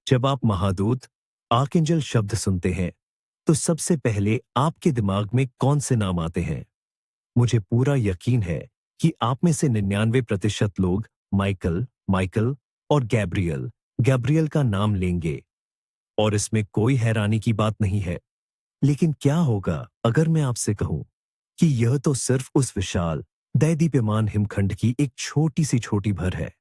जब आप महादूत, आर्कएंजल शब्द सुनते हैं, तो सबसे पहले आपके दिमाग में कौन से नाम आते हैं? मुझे पूरा यकीन है कि आप में से 99% लोग माइकल, माइकल और गैब्रियल, गैब्रियल का नाम लेंगे और इसमें कोई हैरानी की बात नहीं है। लेकिन क्या होगा अगर मैं आपसे कहूं कि यह तो सिर्फ उस विशाल, दैदीप्यमान हिमखंड की एक छोटी सी छोटी भर है?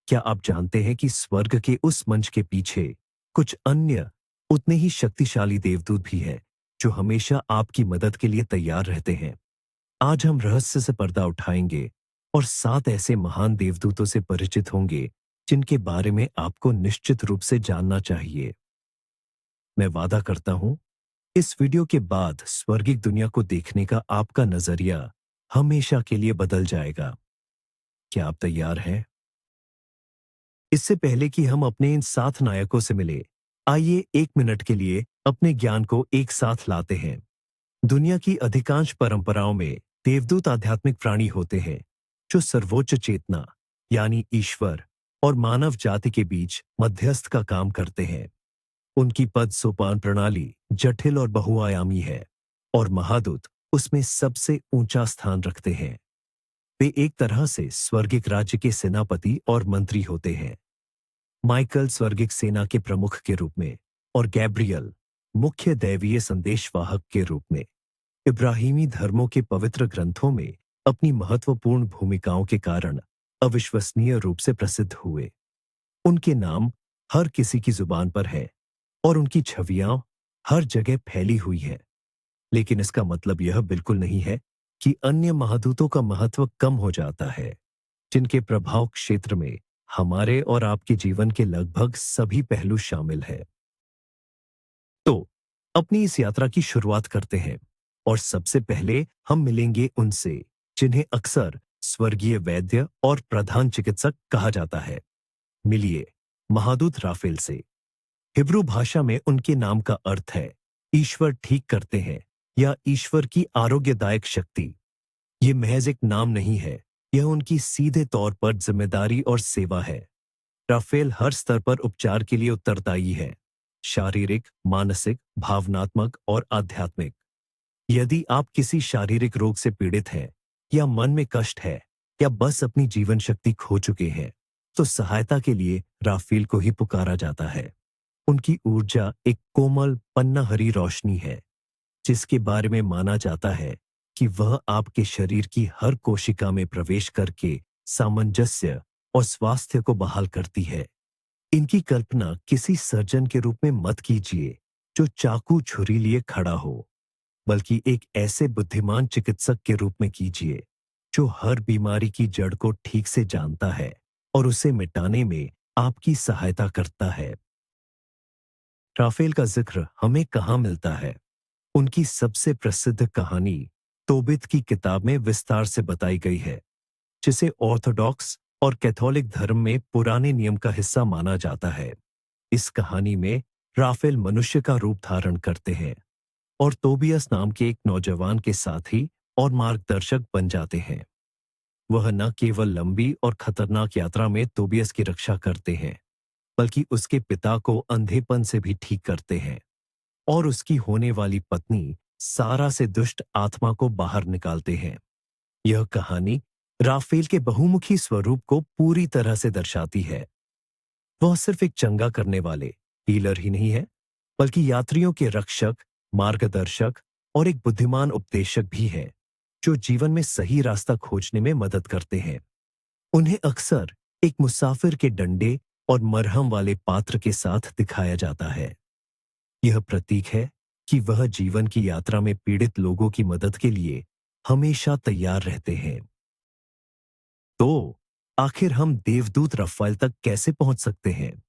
क्या आप जानते हैं कि स्वर्ग के उस मंच के पीछे कुछ अन्य उतने ही शक्तिशाली देवदूत भी हैं, जो हमेशा आपकी मदद के लिए तैयार रहते हैं? आज हम रहस्य से पर्दा उठाएंगे और 7 ऐसे महान देवदूतों से परिचित होंगे जिनके बारे में आपको निश्चित रूप से जानना चाहिए। मैं वादा करता हूं, इस वीडियो के बाद स्वर्गिक दुनिया को देखने का आपका नजरिया हमेशा के लिए बदल जाएगा। क्या आप तैयार हैं? इससे पहले कि हम अपने इन 7 नायकों से मिले, आइए 1 मिनट के लिए अपने ज्ञान को एक साथ लाते हैं। दुनिया की अधिकांश परंपराओं में देवदूत आध्यात्मिक प्राणी होते हैं जो सर्वोच्च चेतना यानी ईश्वर और मानव जाति के बीच मध्यस्थ का काम करते हैं। उनकी पद सोपान प्रणाली जटिल और बहुआयामी है और महादूत उसमें सबसे ऊंचा स्थान रखते हैं। वे एक तरह से स्वर्गिक राज्य के सेनापति और मंत्री होते हैं। माइकल स्वर्गिक सेना के प्रमुख के रूप में और गैब्रियल मुख्य दैवीय संदेशवाहक के रूप में इब्राहिमी धर्मों के पवित्र ग्रंथों में अपनी महत्वपूर्ण भूमिकाओं के कारण अविश्वसनीय रूप से प्रसिद्ध हुए। उनके नाम हर किसी की जुबान पर है और उनकी छवियां हर जगह फैली हुई हैं। लेकिन इसका मतलब यह बिल्कुल नहीं है कि अन्य महादूतों का महत्व कम हो जाता है, जिनके प्रभाव क्षेत्र में हमारे और आपके जीवन के लगभग सभी पहलू शामिल हैं। तो अपनी इस यात्रा की शुरुआत करते हैं और सबसे पहले हम मिलेंगे उनसे जिन्हें अक्सर स्वर्गीय वैद्य और प्रधान चिकित्सक कहा जाता है। मिलिए महादूत राफेल से। हिब्रू भाषा में उनके नाम का अर्थ है ईश्वर ठीक करते हैं या ईश्वर की आरोग्यदायक शक्ति। ये महज एक नाम नहीं है, यह उनकी सीधे तौर पर जिम्मेदारी और सेवा है। राफेल हर स्तर पर उपचार के लिए उत्तरदायी है, शारीरिक, मानसिक, भावनात्मक और आध्यात्मिक। यदि आप किसी शारीरिक रोग से पीड़ित हैं या मन में कष्ट है या बस अपनी जीवन शक्ति खो चुके हैं, तो सहायता के लिए राफेल को ही पुकारा जाता है। उनकी ऊर्जा एक कोमल पन्ना हरी रोशनी है, जिसके बारे में माना जाता है कि वह आपके शरीर की हर कोशिका में प्रवेश करके सामंजस्य और स्वास्थ्य को बहाल करती है। इनकी कल्पना किसी सर्जन के रूप में मत कीजिए जो चाकू छुरी लिए खड़ा हो, बल्कि एक ऐसे बुद्धिमान चिकित्सक के रूप में कीजिए जो हर बीमारी की जड़ को ठीक से जानता है और उसे मिटाने में आपकी सहायता करता है। राफेल का जिक्र हमें कहाँ मिलता है? उनकी सबसे प्रसिद्ध कहानी तोबित की किताब में विस्तार से बताई गई है, जिसे ऑर्थोडॉक्स और कैथोलिक धर्म में पुराने नियम का हिस्सा माना जाता है। इस कहानी में राफेल मनुष्य का रूप धारण करते हैं और तोबियस नाम के एक नौजवान के साथी और मार्गदर्शक बन जाते हैं। वह न केवल लंबी और खतरनाक यात्रा में तोबियस की रक्षा करते हैं, बल्कि उसके पिता को अंधेपन से भी ठीक करते हैं और उसकी होने वाली पत्नी सारा से दुष्ट आत्मा को बाहर निकालते हैं। यह कहानी राफेल के बहुमुखी स्वरूप को पूरी तरह से दर्शाती है। वह सिर्फ एक चंगा करने वाले हीलर ही नहीं है, बल्कि यात्रियों के रक्षक, मार्गदर्शक और एक बुद्धिमान उपदेशक भी है, जो जीवन में सही रास्ता खोजने में मदद करते हैं। उन्हें अक्सर एक मुसाफिर के डंडे और मरहम वाले पात्र के साथ दिखाया जाता है। यह प्रतीक है कि वह जीवन की यात्रा में पीड़ित लोगों की मदद के लिए हमेशा तैयार रहते हैं। तो आखिर हम देवदूत रफ़ाएल तक कैसे पहुंच सकते हैं?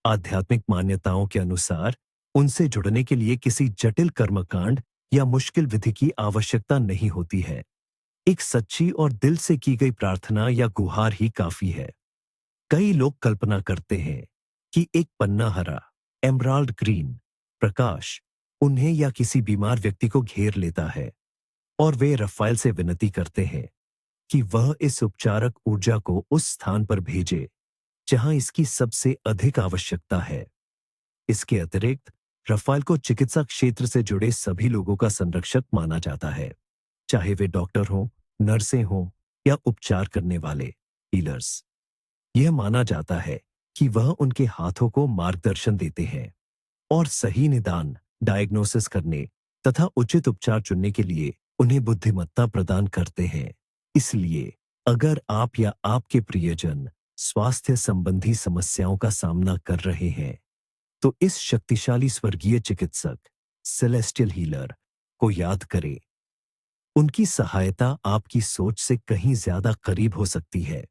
आध्यात्मिक मान्यताओं के अनुसार उनसे जुड़ने के लिए किसी जटिल कर्मकांड या मुश्किल विधि की आवश्यकता नहीं होती है। एक सच्ची और दिल से की गई प्रार्थना या गुहार ही काफी है। कई लोग कल्पना करते हैं कि एक पन्ना हरा, एमराल्ड ग्रीन प्रकाश उन्हें या किसी बीमार व्यक्ति को घेर लेता है और वे रफ़ाएल से विनती करते हैं कि वह इस उपचारक ऊर्जा को उस स्थान पर भेजे जहां इसकी सबसे अधिक आवश्यकता है। इसके अतिरिक्त रफाल को चिकित्सा क्षेत्र से जुड़े सभी लोगों का संरक्षक माना जाता है, चाहे वे डॉक्टर हों, नर्सें हों या उपचार करने वाले हीलर्स। यह माना जाता है कि वह उनके हाथों को मार्गदर्शन देते हैं और सही निदान, डायग्नोसिस करने तथा उचित उपचार चुनने के लिए उन्हें बुद्धिमत्ता प्रदान करते हैं। इसलिए अगर आप या आपके प्रियजन स्वास्थ्य संबंधी समस्याओं का सामना कर रहे हैं, तो इस शक्तिशाली स्वर्गीय चिकित्सक, सेलेस्टियल हीलर को याद करें। उनकी सहायता आपकी सोच से कहीं ज्यादा करीब हो सकती है।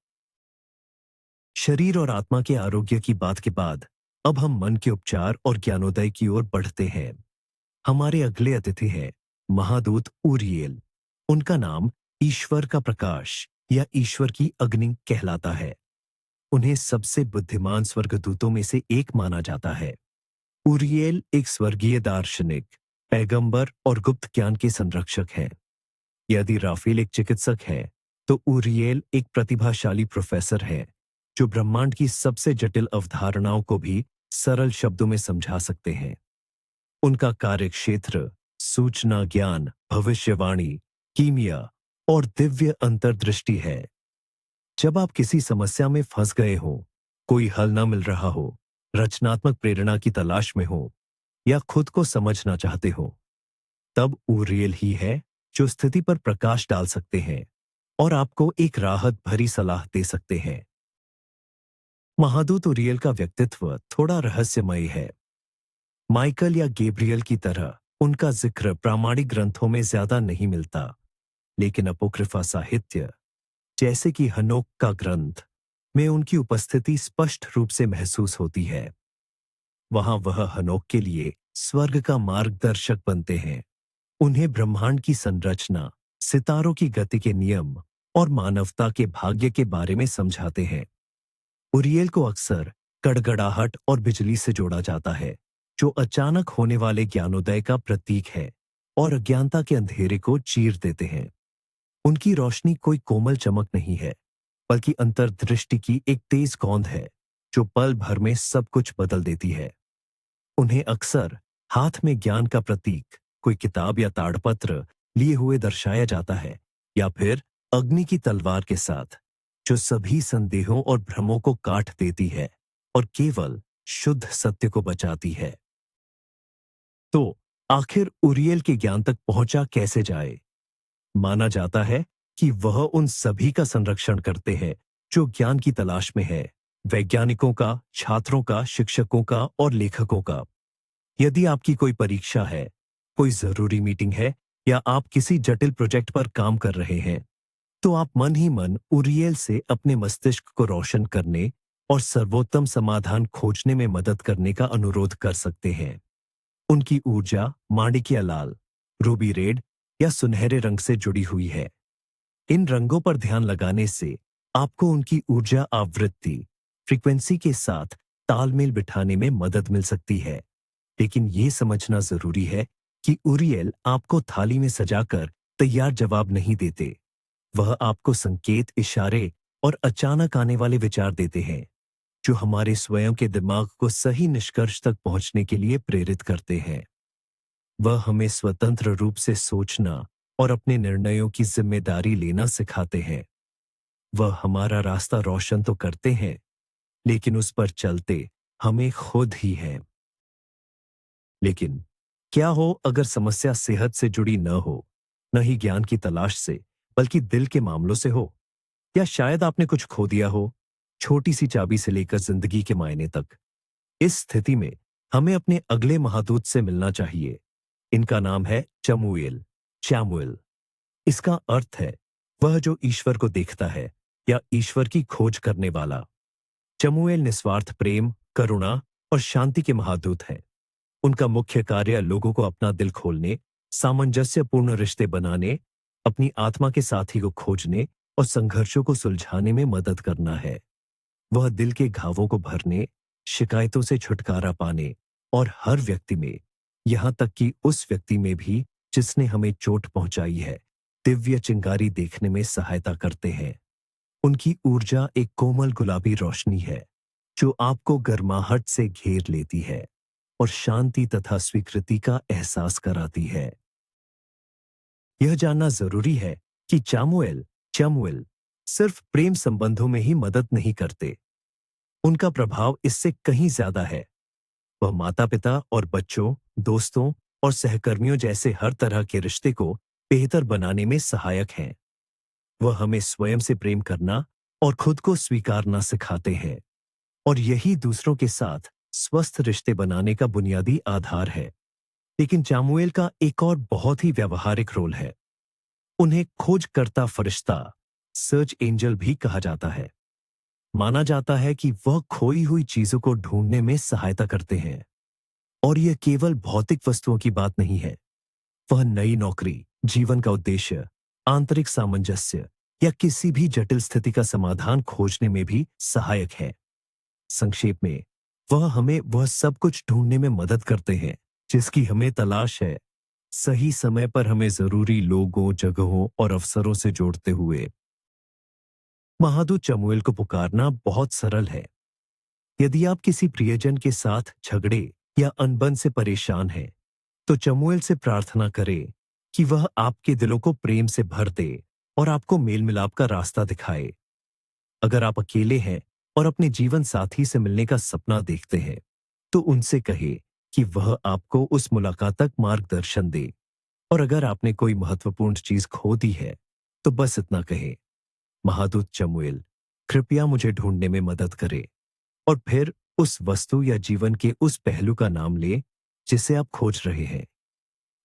शरीर और आत्मा के आरोग्य की बात के बाद अब हम मन के उपचार और ज्ञानोदय की ओर बढ़ते हैं। हमारे अगले अतिथि हैं महादूत ऊरिएल। उनका नाम ईश्वर का प्रकाश या ईश्वर की अग्नि कहलाता है। उन्हें सबसे बुद्धिमान स्वर्गदूतों में से एक माना जाता है। ऊरिएल एक स्वर्गीय दार्शनिक, पैगंबर और गुप्त ज्ञान के संरक्षक हैं। यदि राफेल एक चिकित्सक है, तो ऊरिएल एक प्रतिभाशाली प्रोफेसर है जो ब्रह्मांड की सबसे जटिल अवधारणाओं को भी सरल शब्दों में समझा सकते हैं। उनका कार्यक्षेत्र सूचना ज्ञान, भविष्यवाणी, कीमिया और दिव्य अंतर्दृष्टि है। जब आप किसी समस्या में फंस गए हो, कोई हल न मिल रहा हो, रचनात्मक प्रेरणा की तलाश में हो या खुद को समझना चाहते हो, तब ऊरिएल ही है जो स्थिति पर प्रकाश डाल सकते हैं और आपको एक राहत भरी सलाह दे सकते हैं। महादूत ऊरिएल का व्यक्तित्व थोड़ा रहस्यमय है। माइकल या गैब्रियल की तरह उनका जिक्र प्रामाणिक ग्रंथों में ज्यादा नहीं मिलता, लेकिन अपोक्रिफा साहित्य जैसे कि हनोक का ग्रंथ में उनकी उपस्थिति स्पष्ट रूप से महसूस होती है। वहां वह हनोक के लिए स्वर्ग का मार्गदर्शक बनते हैं। उन्हें ब्रह्मांड की संरचना, सितारों की गति के नियम और मानवता के भाग्य के बारे में समझाते हैं। उरिएल को अक्सर गड़गड़ाहट और बिजली से जोड़ा जाता है, जो अचानक होने वाले ज्ञानोदय का प्रतीक है और अज्ञानता के अंधेरे को चीर देते हैं। उनकी रोशनी कोई कोमल चमक नहीं है, बल्कि अंतर्दृष्टि की एक तेज गोंद है जो पल भर में सब कुछ बदल देती है। उन्हें अक्सर हाथ में ज्ञान का प्रतीक, कोई किताब या ताड़पत्र लिए हुए दर्शाया जाता है, या फिर अग्नि की तलवार के साथ, जो सभी संदेहों और भ्रमों को काट देती है और केवल शुद्ध सत्य को बचाती है। तो आखिर उरिएल के ज्ञान तक पहुंचा कैसे जाए? माना जाता है कि वह उन सभी का संरक्षण करते हैं जो ज्ञान की तलाश में है, वैज्ञानिकों का, छात्रों का, शिक्षकों का और लेखकों का। यदि आपकी कोई परीक्षा है, कोई जरूरी मीटिंग है या आप किसी जटिल प्रोजेक्ट पर काम कर रहे हैं, तो आप मन ही मन उरिएल से अपने मस्तिष्क को रोशन करने और सर्वोत्तम समाधान खोजने में मदद करने का अनुरोध कर सकते हैं। उनकी ऊर्जा माणिक्य लाल, रूबी रेड या सुनहरे रंग से जुड़ी हुई है। इन रंगों पर ध्यान लगाने से आपको उनकी ऊर्जा आवृत्ति, फ्रीक्वेंसी के साथ तालमेल बिठाने में मदद मिल सकती है। लेकिन यह समझना जरूरी है कि उरिएल आपको थाली में सजाकर तैयार जवाब नहीं देते। वह आपको संकेत, इशारे और अचानक आने वाले विचार देते हैं, जो हमारे स्वयं के दिमाग को सही निष्कर्ष तक पहुंचने के लिए प्रेरित करते हैं। वह हमें स्वतंत्र रूप से सोचना और अपने निर्णयों की जिम्मेदारी लेना सिखाते हैं। वह हमारा रास्ता रोशन तो करते हैं, लेकिन उस पर चलते हमें खुद ही हैं। लेकिन क्या हो अगर समस्या सेहत से जुड़ी न हो, न ही ज्ञान की तलाश से, बल्कि दिल के मामलों से हो? या शायद आपने कुछ खो दिया हो, छोटी सी चाबी से लेकर जिंदगी के मायने तक। इस स्थिति में हमें अपने अगले महादूत से मिलना चाहिए। इनका नाम है चमुएल, चैमुएल। इसका अर्थ है वह जो ईश्वर को देखता है या ईश्वर की खोज करने वाला। चमुएल निस्वार्थ प्रेम, करुणा और शांति के महादूत हैं। उनका मुख्य कार्य लोगों को अपना दिल खोलने, सामंजस्यपूर्ण रिश्ते बनाने, अपनी आत्मा के साथी को खोजने और संघर्षों को सुलझाने में मदद करना है। वह दिल के घावों को भरने, शिकायतों से छुटकारा पाने और हर व्यक्ति में, यहां तक कि उस व्यक्ति में भी जिसने हमें चोट पहुंचाई है, दिव्य चिंगारी देखने में सहायता करते हैं। उनकी ऊर्जा एक कोमल गुलाबी रोशनी है जो आपको गर्माहट से घेर लेती है। और शांति तथा स्वीकृति का एहसास कराती है। यह जानना जरूरी है कि चैमुएल सिर्फ प्रेम संबंधों में ही मदद नहीं करते। उनका प्रभाव इससे कहीं ज्यादा है। वह माता पिता और बच्चों, दोस्तों और सहकर्मियों जैसे हर तरह के रिश्ते को बेहतर बनाने में सहायक हैं। वह हमें स्वयं से प्रेम करना और खुद को स्वीकारना सिखाते हैं, और यही दूसरों के साथ स्वस्थ रिश्ते बनाने का बुनियादी आधार है। लेकिन चामुएल का एक और बहुत ही व्यावहारिक रोल है। उन्हें खोजकर्ता फरिश्ता, सर्च एंजल भी कहा जाता है। माना जाता है कि वह खोई हुई चीजों को ढूंढने में सहायता करते हैं। और यह केवल भौतिक वस्तुओं की बात नहीं है। वह नई नौकरी, जीवन का उद्देश्य, आंतरिक सामंजस्य या किसी भी जटिल स्थिति का समाधान खोजने में भी सहायक है। संक्षेप में, वह हमें वह सब कुछ ढूंढने में मदद करते हैं जिसकी हमें तलाश है, सही समय पर हमें जरूरी लोगों, जगहों और अवसरों से जोड़ते हुए। महादूत चमुएल को पुकारना बहुत सरल है। यदि आप किसी प्रियजन के साथ झगड़े या अनबन से परेशान हैं, तो चमुएल से प्रार्थना करें कि वह आपके दिलों को प्रेम से भर दे और आपको मेल मिलाप का रास्ता दिखाए। अगर आप अकेले हैं और अपने जीवन साथी से मिलने का सपना देखते हैं, तो उनसे कहे कि वह आपको उस मुलाकात तक मार्गदर्शन दे। और अगर आपने कोई महत्वपूर्ण चीज खो दी है, तो बस इतना कहे, महादूत चमुएल, कृपया मुझे ढूंढने में मदद करे। और फिर उस वस्तु या जीवन के उस पहलू का नाम ले जिसे आप खोज रहे हैं।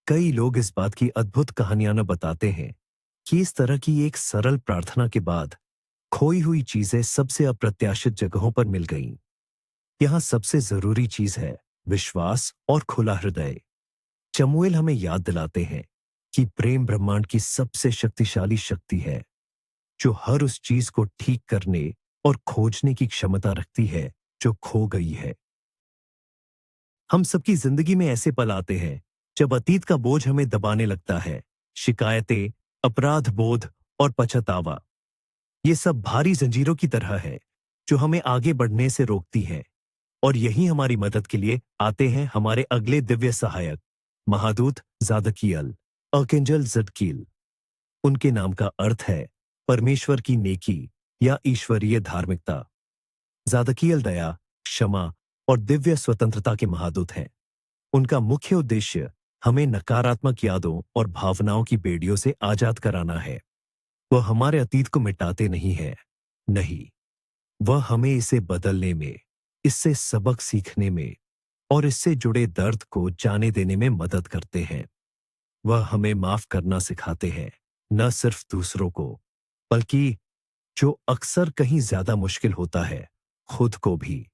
कई लोग इस बात की अद्भुत कहानियां न बताते हैं कि इस तरह की एक सरल प्रार्थना के बाद खोई हुई चीजें सबसे अप्रत्याशित जगहों पर मिल गईं। यहां सबसे जरूरी चीज है विश्वास और खुला हृदय। चमुएल हमें याद दिलाते हैं कि प्रेम ब्रह्मांड की सबसे शक्तिशाली शक्ति है, जो हर उस चीज को ठीक करने और खोजने की क्षमता रखती है जो खो गई है। हम सबकी जिंदगी में ऐसे पल आते हैं जब अतीत का बोझ हमें दबाने लगता है। शिकायतें, अपराध बोध और पछतावा, ये सब भारी जंजीरों की तरह है जो हमें आगे बढ़ने से रोकती हैं। और यही हमारी मदद के लिए आते हैं हमारे अगले दिव्य सहायक, महादूत ज़ादकियल, आर्कएंजल ज़दकील। उनके नाम का अर्थ है परमेश्वर की नेकी या ईश्वरीय धार्मिकता। ज़ादकियल दया, क्षमा और दिव्य स्वतंत्रता के महादूत हैं। उनका मुख्य उद्देश्य हमें नकारात्मक यादों और भावनाओं की बेड़ियों से आजाद कराना है। वह हमारे अतीत को मिटाते नहीं हैं, नहीं, वह हमें इसे बदलने में, इससे सबक सीखने में और इससे जुड़े दर्द को जाने देने में मदद करते हैं। वह हमें माफ करना सिखाते हैं, न सिर्फ दूसरों को, बल्कि जो अक्सर कहीं ज्यादा मुश्किल होता है, खुद को भी।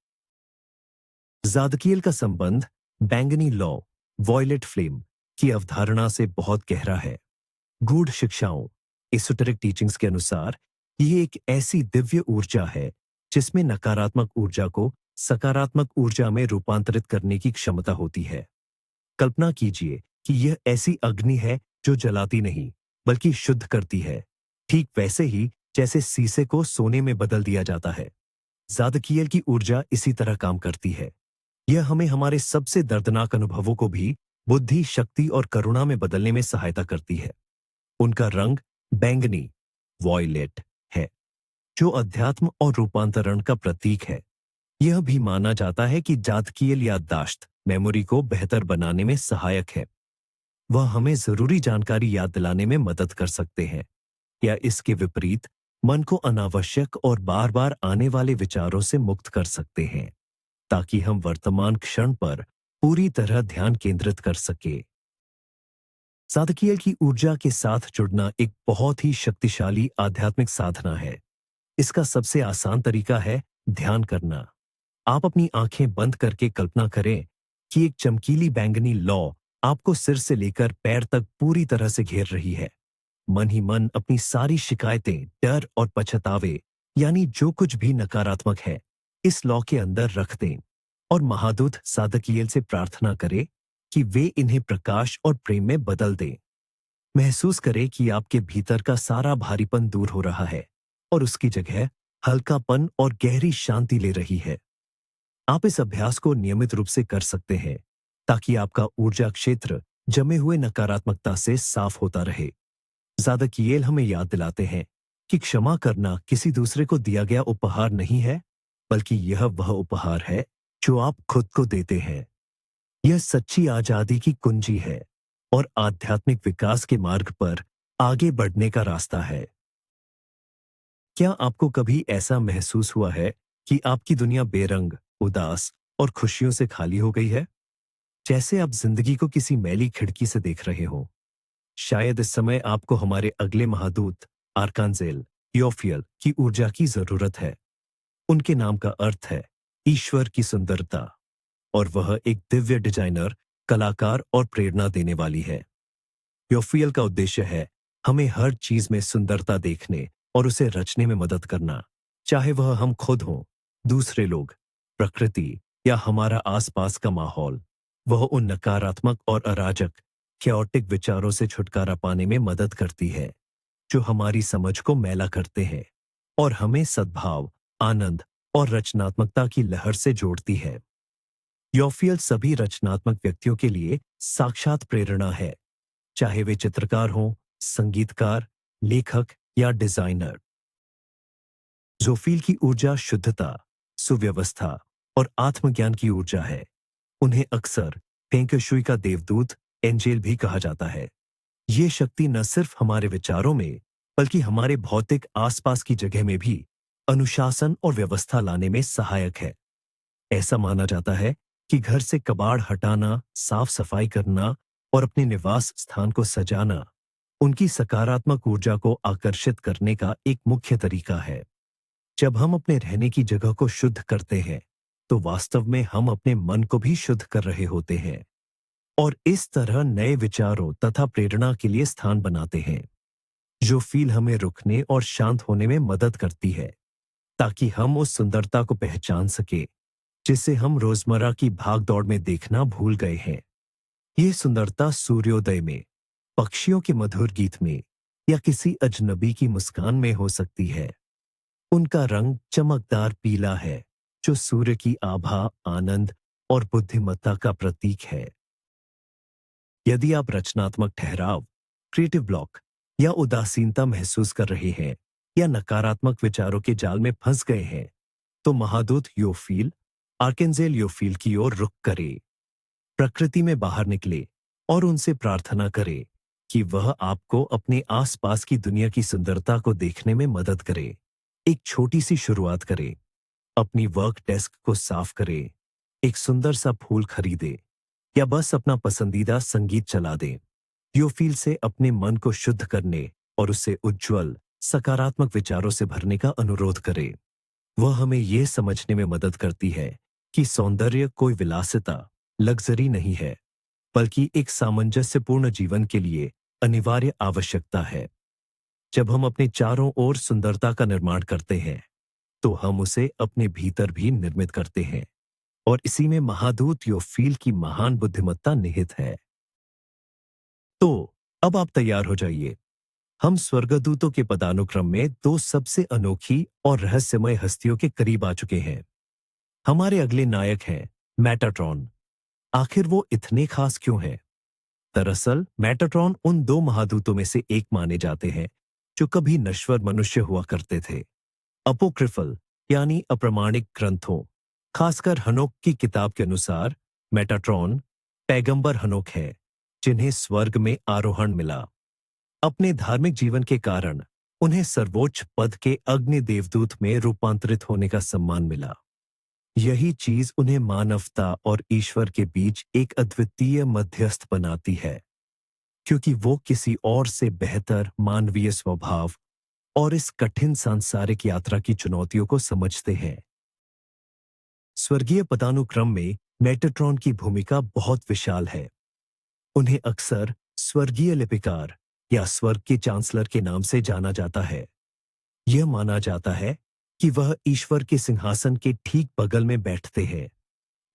ज़ादकियल का संबंध बैंगनी लौ, वॉयलेट फ्लेम की अवधारणा से बहुत गहरा है। गूढ़ शिक्षाओं, एसोटेरिक टीचिंग्स के अनुसार ये एक ऐसी दिव्य ऊर्जा है जिसमें नकारात्मक ऊर्जा को सकारात्मक ऊर्जा में रूपांतरित करने की क्षमता होती है। कल्पना कीजिए कि यह ऐसी अग्नि है जो जलाती नहीं, बल्कि शुद्ध करती है, ठीक वैसे ही जैसे शीशे को सोने में बदल दिया जाता है। ज़ादकियल की ऊर्जा इसी तरह काम करती है। यह हमें हमारे सबसे दर्दनाक अनुभवों को भी बुद्धि, शक्ति और करुणा में बदलने में सहायता करती है। उनका रंग बैंगनी, वॉयलेट है, जो अध्यात्म और रूपांतरण का प्रतीक है। यह भी माना जाता है कि ज़ादकियल याददाश्त, मेमोरी को बेहतर बनाने में सहायक है। वह हमें जरूरी जानकारी याद दिलाने में मदद कर सकते हैं, या इसके विपरीत मन को अनावश्यक और बार बार आने वाले विचारों से मुक्त कर सकते हैं, ताकि हम वर्तमान क्षण पर पूरी तरह ध्यान केंद्रित कर सके। ज़ादकियल की ऊर्जा के साथ जुड़ना एक बहुत ही शक्तिशाली आध्यात्मिक साधना है। इसका सबसे आसान तरीका है ध्यान करना। आप अपनी आंखें बंद करके कल्पना करें कि एक चमकीली बैंगनी लौ आपको सिर से लेकर पैर तक पूरी तरह से घेर रही है। मन ही मन अपनी सारी शिकायतें, डर और पछतावे, यानी जो कुछ भी नकारात्मक है, इस लौ के अंदर रख दें और महादूत ज़ादकियल से प्रार्थना करें कि वे इन्हें प्रकाश और प्रेम में बदल दें। महसूस करें कि आपके भीतर का सारा भारीपन दूर हो रहा है और उसकी जगह हल्कापन और गहरी शांति ले रही है। आप इस अभ्यास को नियमित रूप से कर सकते हैं ताकि आपका ऊर्जा क्षेत्र जमे हुए नकारात्मकता से साफ होता रहे। ज़ादकिएल हमें याद दिलाते हैं कि क्षमा करना किसी दूसरे को दिया गया उपहार नहीं है, बल्कि यह वह उपहार है जो आप खुद को देते हैं। यह सच्ची आजादी की कुंजी है और आध्यात्मिक विकास के मार्ग पर आगे बढ़ने का रास्ता है। क्या आपको कभी ऐसा महसूस हुआ है कि आपकी दुनिया बेरंग, उदास और खुशियों से खाली हो गई है? जैसे आप जिंदगी को किसी मैली खिड़की से देख रहे हो। शायद इस समय आपको हमारे अगले महादूत आर्कांजेल योफियल की ऊर्जा की जरूरत है। उनके नाम का अर्थ है ईश्वर की सुंदरता, और वह एक दिव्य डिजाइनर, कलाकार और प्रेरणा देने वाली है। योफियल का उद्देश्य है हमें हर चीज में सुंदरता देखने और उसे रचने में मदद करना, चाहे वह हम खुद हों, दूसरे लोग, प्रकृति या हमारा आसपास का माहौल। वह उन नकारात्मक और अराजक कैओटिक विचारों से छुटकारा पाने में मदद करती है जो हमारी समझ को मैला करते हैं और हमें सद्भाव, आनंद और रचनात्मकता की लहर से जोड़ती है। योफियल सभी रचनात्मक व्यक्तियों के लिए साक्षात प्रेरणा है, चाहे वे चित्रकार हों, संगीतकार, लेखक या डिजाइनर। जोफिल की ऊर्जा शुद्धता, सुव्यवस्था और आत्मज्ञान की ऊर्जा है। उन्हें अक्सर फेंगशुई का देवदूत, एंजेल भी कहा जाता है। ये शक्ति न सिर्फ हमारे विचारों में, बल्कि हमारे भौतिक आसपास की जगह में भी अनुशासन और व्यवस्था लाने में सहायक है। ऐसा माना जाता है कि घर से कबाड़ हटाना, साफ सफाई करना और अपने निवास स्थान को सजाना उनकी सकारात्मक ऊर्जा को आकर्षित करने का एक मुख्य तरीका है। जब हम अपने रहने की जगह को शुद्ध करते हैं, तो वास्तव में हम अपने मन को भी शुद्ध कर रहे होते हैं और इस तरह नए विचारों तथा प्रेरणा के लिए स्थान बनाते हैं। जो फील हमें रुकने और शांत होने में मदद करती है, ताकि हम उस सुंदरता को पहचान सके जिसे हम रोजमर्रा की भागदौड़ में देखना भूल गए हैं। ये सुंदरता सूर्योदय में, पक्षियों के मधुर गीत में या किसी अजनबी की मुस्कान में हो सकती है। उनका रंग चमकदार पीला है, जो सूर्य की आभा, आनंद और बुद्धिमत्ता का प्रतीक है। यदि आप रचनात्मक ठहराव, क्रिएटिव ब्लॉक या उदासीनता महसूस कर रहे हैं या नकारात्मक विचारों के जाल में फंस गए हैं, तो महादूत योफिल, आर्केंजेल योफिल की ओर रुख करें। प्रकृति में बाहर निकले और उनसे प्रार्थना करें कि वह आपको अपने आसपास की दुनिया की सुंदरता को देखने में मदद करे। एक छोटी सी शुरुआत करें। अपनी वर्क डेस्क को साफ करें, एक सुंदर सा फूल खरीदें या बस अपना पसंदीदा संगीत चला दें। योफिल से अपने मन को शुद्ध करने और उसे उज्जवल, सकारात्मक विचारों से भरने का अनुरोध करें। वह हमें यह समझने में मदद करती है कि सौंदर्य कोई विलासिता, लग्जरी नहीं है, बल्कि एक सामंजस्यपूर्ण जीवन के लिए अनिवार्य आवश्यकता है। जब हम अपने चारों ओर सुंदरता का निर्माण करते हैं, तो हम उसे अपने भीतर भी निर्मित करते हैं, और इसी में महादूत योफिल की महान बुद्धिमत्ता निहित है। तो अब आप तैयार हो जाइए। हम स्वर्गदूतों के पदानुक्रम में दो सबसे अनोखी और रहस्यमय हस्तियों के करीब आ चुके हैं। हमारे अगले नायक हैं मेटाट्रॉन। आखिर वो इतने खास क्यों हैं? दरअसल मेटाट्रॉन उन दो महादूतों में से एक माने जाते हैं जो कभी नश्वर मनुष्य हुआ करते थे। अपोक्रिफल यानी अप्रमाणिक ग्रंथों, खासकर हनोक की किताब के अनुसार मेटाट्रॉन पैगंबर हनोक है, जिन्हें स्वर्ग में आरोहण मिला। अपने धार्मिक जीवन के कारण उन्हें सर्वोच्च पद के अग्नि देवदूत में रूपांतरित होने का सम्मान मिला। यही चीज उन्हें मानवता और ईश्वर के बीच एक अद्वितीय मध्यस्थ बनाती है, क्योंकि वो किसी और से बेहतर मानवीय स्वभाव और इस कठिन सांसारिक यात्रा की चुनौतियों को समझते हैं। स्वर्गीय पदानुक्रम में मेटाट्रॉन की भूमिका बहुत विशाल है। उन्हें अक्सर स्वर्गीय लिपिकार या स्वर्ग के चांसलर के नाम से जाना जाता है। यह माना जाता है कि वह ईश्वर के सिंहासन के ठीक बगल में बैठते हैं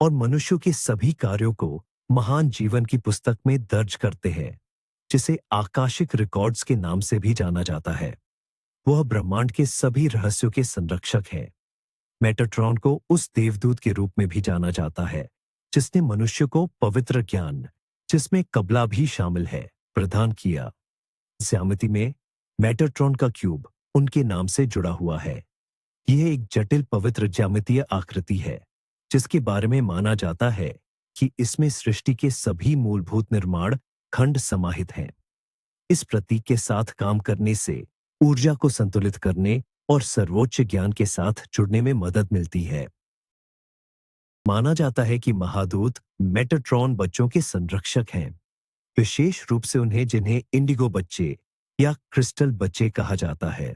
और मनुष्यों के सभी कार्यों को महान जीवन की पुस्तक में दर्ज करते हैं, जिसे आकाशिक रिकॉर्ड्स के नाम से भी जाना जाता है। वह ब्रह्मांड के सभी रहस्यों के संरक्षक हैं। मेटाट्रॉन को उस देवदूत के रूप में भी जाना जाता है जिसने मनुष्य को पवित्र ज्ञान, जिसमें कबला भी शामिल है, प्रदान किया। ज्यामिति में मेटाट्रॉन का क्यूब उनके नाम से जुड़ा हुआ है। यह एक जटिल पवित्र ज्यामितीय आकृति है, जिसके बारे में माना जाता है कि इसमें सृष्टि के सभी मूलभूत निर्माण खंड समाहित हैं। इस प्रतीक के साथ काम करने से ऊर्जा को संतुलित करने और सर्वोच्च ज्ञान के साथ जुड़ने में मदद मिलती है। माना जाता है कि महादूत मेटाट्रॉन बच्चों के संरक्षक हैं, विशेष रूप से उन्हें जिन्हें इंडिगो बच्चे या क्रिस्टल बच्चे कहा जाता है।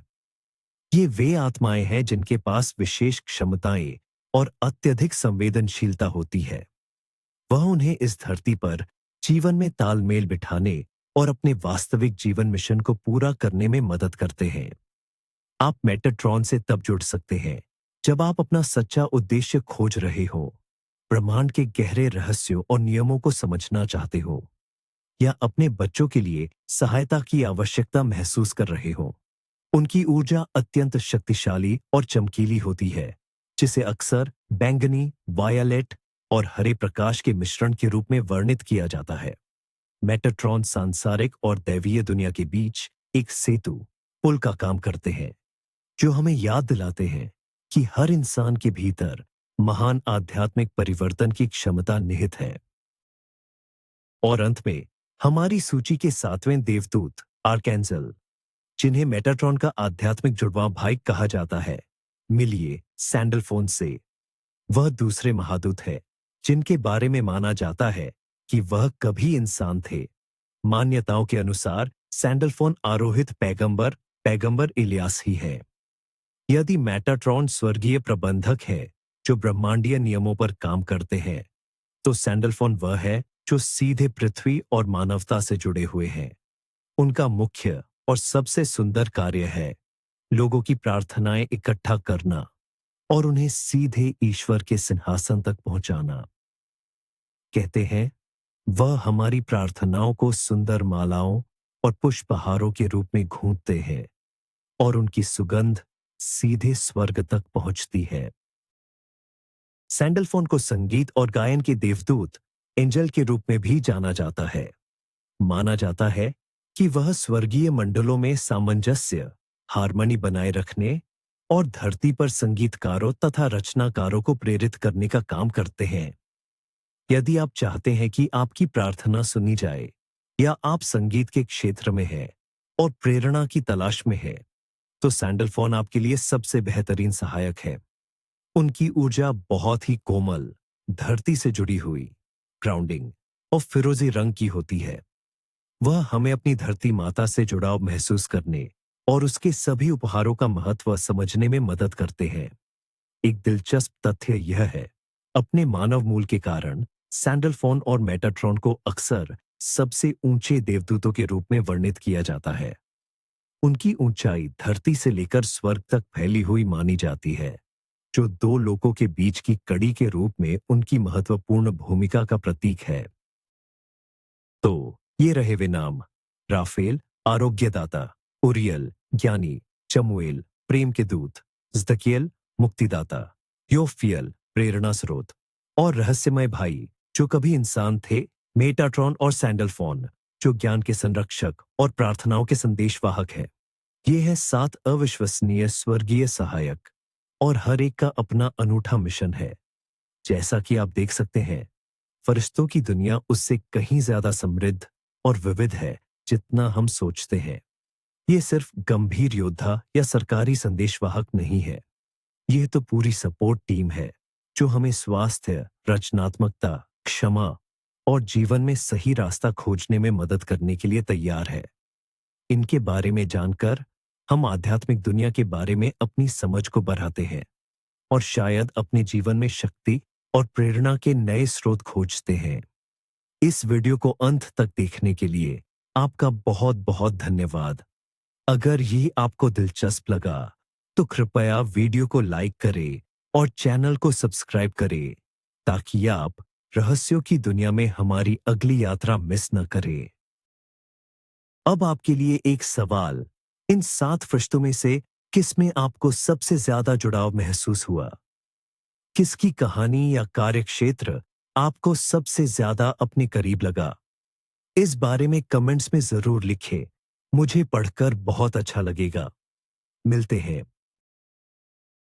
ये वे आत्माएं हैं जिनके पास विशेष क्षमताएं और अत्यधिक संवेदनशीलता होती है। वह उन्हें इस धरती पर जीवन में तालमेल बिठाने और अपने वास्तविक जीवन मिशन को पूरा करने में मदद करते हैं। आप मेटाट्रॉन से तब जुड़ सकते हैं जब आप अपना सच्चा उद्देश्य खोज रहे हो, ब्रह्मांड के गहरे रहस्यों और नियमों को समझना चाहते हो, या अपने बच्चों के लिए सहायता की आवश्यकता महसूस कर रहे हो। उनकी ऊर्जा अत्यंत शक्तिशाली और चमकीली होती है, जिसे अक्सर बैंगनी, वायलेट और हरे प्रकाश के मिश्रण के रूप में वर्णित किया जाता है। मेटाट्रॉन सांसारिक और दैवीय दुनिया के बीच एक सेतु, पुल का काम करते हैं, जो हमें याद दिलाते हैं कि हर इंसान के भीतर महान आध्यात्मिक परिवर्तन की क्षमता निहित है। और अंत में हमारी सूची के 7वें देवदूत आर्कैंजल, जिन्हें मेटाट्रॉन का आध्यात्मिक जुड़वां भाई कहा जाता है, मिलिए सैंडलफोन से। वह दूसरे महादूत है जिनके बारे में माना जाता है कि वह कभी इंसान थे। मान्यताओं के अनुसार सैंडलफोन आरोहित पैगंबर इलियास ही है। यदि मेटाट्रॉन स्वर्गीय प्रबंधक है जो ब्रह्मांडीय नियमों पर काम करते हैं, तो सैंडलफोन वह है जो सीधे पृथ्वी और मानवता से जुड़े हुए हैं। उनका मुख्य और सबसे सुंदर कार्य है लोगों की प्रार्थनाएं इकट्ठा करना और उन्हें सीधे ईश्वर के सिंहासन तक पहुंचाना। कहते हैं, वह हमारी प्रार्थनाओं को सुंदर मालाओं और पुष्पहारों के रूप में घूंटते हैं और उनकी सुगंध सीधे स्वर्ग तक पहुंचती है। सैंडलफोन को संगीत और गायन के देवदूत एंजल के रूप में भी जाना जाता है। माना जाता है कि वह स्वर्गीय मंडलों में सामंजस्य, हार्मनी बनाए रखने और धरती पर संगीतकारों तथा रचनाकारों को प्रेरित करने का काम करते हैं। यदि आप चाहते हैं कि आपकी प्रार्थना सुनी जाए, या आप संगीत के क्षेत्र में हैं और प्रेरणा की तलाश में हैं, तो सैंडलफोन आपके लिए सबसे बेहतरीन सहायक है। उनकी ऊर्जा बहुत ही कोमल, धरती से जुड़ी हुई, ग्राउंडिंग और फिरोजी रंग की होती है। वह हमें अपनी धरती माता से जुड़ाव महसूस करने और उसके सभी उपहारों का महत्व समझने में मदद करते हैं। एक दिलचस्प तथ्य यह है, अपने मानव मूल के कारण सैंडलफोन और मेटाट्रॉन को अक्सर सबसे ऊंचे देवदूतों के रूप में वर्णित किया जाता है। उनकी ऊंचाई धरती से लेकर स्वर्ग तक फैली हुई मानी जाती है, जो दो लोकों के बीच की कड़ी के रूप में उनकी महत्वपूर्ण भूमिका का प्रतीक है। तो ये रहे वे नाम: राफेल आरोग्यदाता, उरियल ज्ञानी, चमुएल प्रेम के दूत, जदकियेल मुक्तिदाता, योफियल प्रेरणा स्रोत, और रहस्यमय भाई जो कभी इंसान थे, मेटाट्रॉन और सैंडलफोन जो ज्ञान के संरक्षक और प्रार्थनाओं के संदेशवाहक है। ये है 7 अविश्वसनीय स्वर्गीय सहायक, और हर एक का अपना अनूठा मिशन है। जैसा कि आप देख सकते हैं, फरिश्तों की दुनिया उससे कहीं ज्यादा समृद्ध और विविध है जितना हम सोचते हैं। ये सिर्फ गंभीर योद्धा या सरकारी संदेशवाहक नहीं है। यह तो पूरी सपोर्ट टीम है जो हमें स्वास्थ्य, रचनात्मकता, क्षमा और जीवन में सही रास्ता खोजने में मदद करने के लिए तैयार है। इनके बारे में जानकर हम आध्यात्मिक दुनिया के बारे में अपनी समझ को बढ़ाते हैं और शायद अपने जीवन में शक्ति और प्रेरणा के नए स्रोत खोजते हैं। इस वीडियो को अंत तक देखने के लिए आपका बहुत बहुत धन्यवाद। अगर ये आपको दिलचस्प लगा तो कृपया वीडियो को लाइक करें और चैनल को सब्सक्राइब करें, ताकि आप रहस्यों की दुनिया में हमारी अगली यात्रा मिस न करें। अब आपके लिए एक सवाल: इन 7 फरिश्तों में से किस में आपको सबसे ज्यादा जुड़ाव महसूस हुआ? किसकी कहानी या कार्यक्षेत्र आपको सबसे ज्यादा अपने करीब लगा? इस बारे में कमेंट्स में जरूर लिखें। मुझे पढ़कर बहुत अच्छा लगेगा। मिलते हैं।